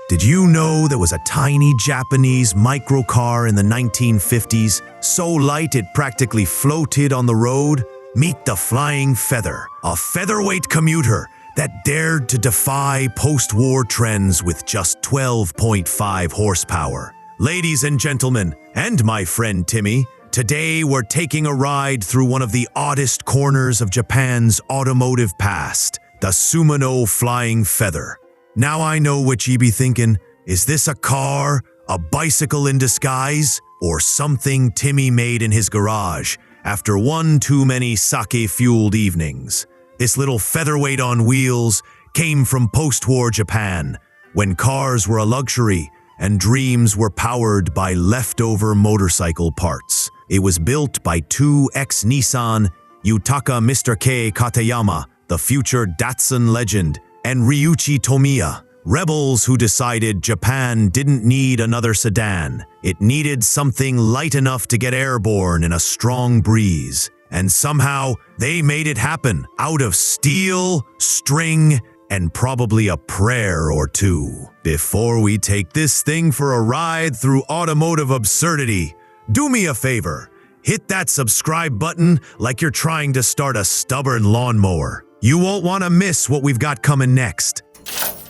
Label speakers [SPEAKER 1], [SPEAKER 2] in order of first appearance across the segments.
[SPEAKER 1] Did you know there was a tiny Japanese microcar in the 1950s, so light it practically floated on the road? Meet the Flying Feather, a featherweight commuter that dared to defy post-war trends with just 12.5 horsepower. Ladies and gentlemen, and my friend Timmy, today we're taking a ride through one of the oddest corners of Japan's automotive past, the Suminoe Flying Feather. Now I know what ye be thinking, is this a car, a bicycle in disguise, or something Timmy made in his garage after one too many sake-fueled evenings? This little featherweight on wheels came from post-war Japan, when cars were a luxury and dreams were powered by leftover motorcycle parts. It was built by two ex-Nissan, Yutaka Mr. K. Katayama, the future Datsun legend, and Ryuichi Tomiya, rebels who decided Japan didn't need another sedan. It needed something light enough to get airborne in a strong breeze. And somehow, they made it happen out of steel, string, and probably a prayer or two. Before we take this thing for a ride through automotive absurdity, do me a favor. Hit that subscribe button like you're trying to start a stubborn lawnmower. You won't want to miss what we've got coming next.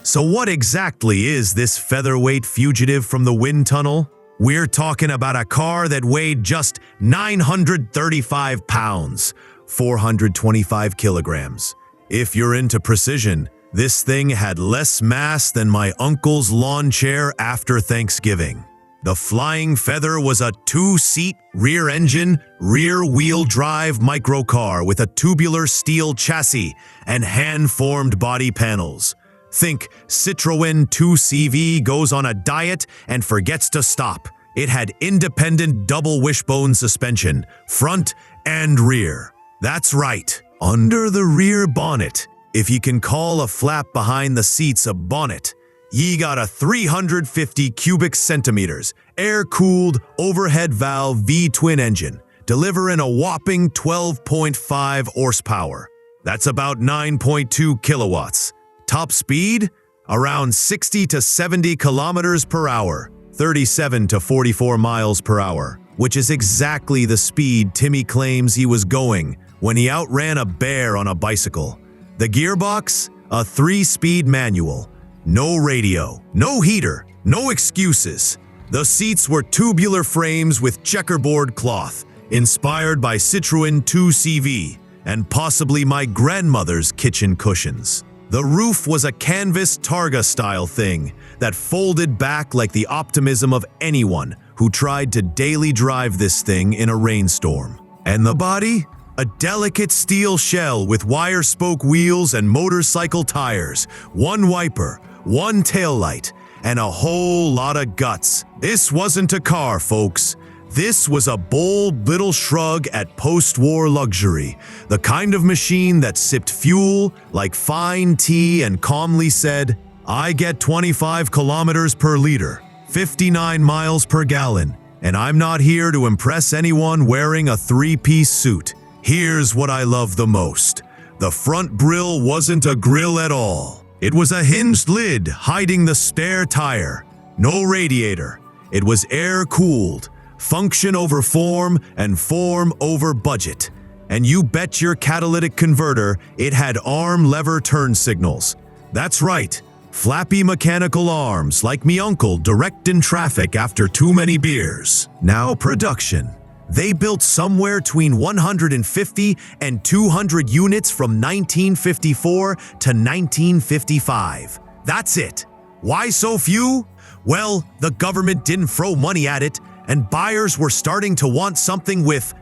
[SPEAKER 1] So what exactly is this featherweight fugitive from the wind tunnel? We're talking about a car that weighed just 935 pounds, 425 kilograms. If you're into precision, this thing had less mass than my uncle's lawn chair after Thanksgiving. The Flying Feather was a two-seat, rear-engine, rear-wheel drive microcar with a tubular steel chassis and hand-formed body panels. Think Citroën 2CV goes on a diet and forgets to stop. It had independent double wishbone suspension, front and rear. That's right, under the rear bonnet, if you can call a flap behind the seats a bonnet, ye got a 350 cubic centimeters, air-cooled, overhead valve V-twin engine, delivering a whopping 12.5 horsepower. That's about 9.2 kilowatts. Top speed? Around 60 to 70 kilometers per hour, 37 to 44 miles per hour, which is exactly the speed Timmy claims he was going when he outran a bear on a bicycle. The gearbox? A 3-speed manual. No radio, no heater, no excuses. The seats were tubular frames with checkerboard cloth, inspired by Citroën 2CV, and possibly my grandmother's kitchen cushions. The roof was a canvas Targa-style thing that folded back like the optimism of anyone who tried to daily drive this thing in a rainstorm. And the body? A delicate steel shell with wire spoke wheels and motorcycle tires, one wiper, one taillight, and a whole lot of guts. This wasn't a car, folks. This was a bold little shrug at post-war luxury, the kind of machine that sipped fuel like fine tea and calmly said, I get 25 kilometers per liter, 59 miles per gallon, and I'm not here to impress anyone wearing a 3-piece suit. Here's what I love the most. The front grille wasn't a grille at all. It was a hinged lid hiding the spare tire. No radiator. It was air-cooled. Function over form and form over budget. And you bet your catalytic converter it had arm lever turn signals. That's right, flappy mechanical arms like me uncle directing traffic after too many beers. Now production. They built somewhere between 150 and 200 units from 1954 to 1955. That's it. Why so few? Well, the government didn't throw money at it, and buyers were starting to want something with,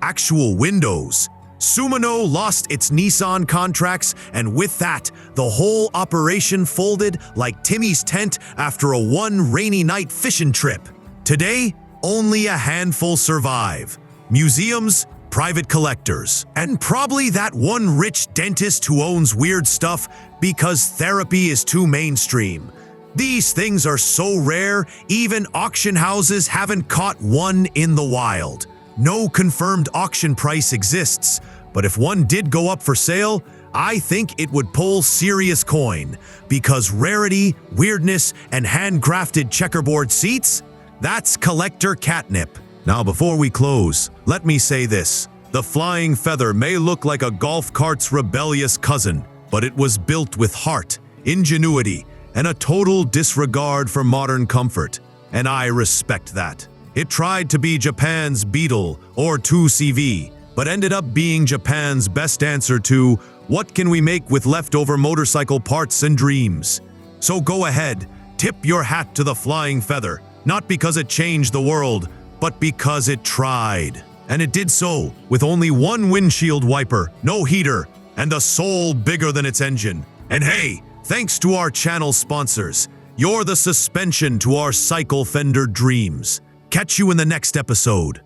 [SPEAKER 1] actual windows. Suminoe lost its Nissan contracts, and with that, the whole operation folded like Timmy's tent after a one rainy night fishing trip. Today, only a handful survive. Museums, private collectors, and probably that one rich dentist who owns weird stuff because therapy is too mainstream. These things are so rare, even auction houses haven't caught one in the wild. No confirmed auction price exists, but if one did go up for sale, I think it would pull serious coin, because rarity, weirdness, and handcrafted checkerboard seats? That's collector catnip. Now before we close, let me say this. The flying feather may look like a golf cart's rebellious cousin, but it was built with heart, ingenuity, and a total disregard for modern comfort. And I respect that. It tried to be Japan's Beetle or 2CV, but ended up being Japan's best answer to what can we make with leftover motorcycle parts and dreams. So go ahead, tip your hat to the flying feather, not because it changed the world, but because it tried. And it did so with only one windshield wiper, no heater, and a soul bigger than its engine. And hey, thanks to our channel sponsors, you're the suspension to our cycle fender dreams. Catch you in the next episode.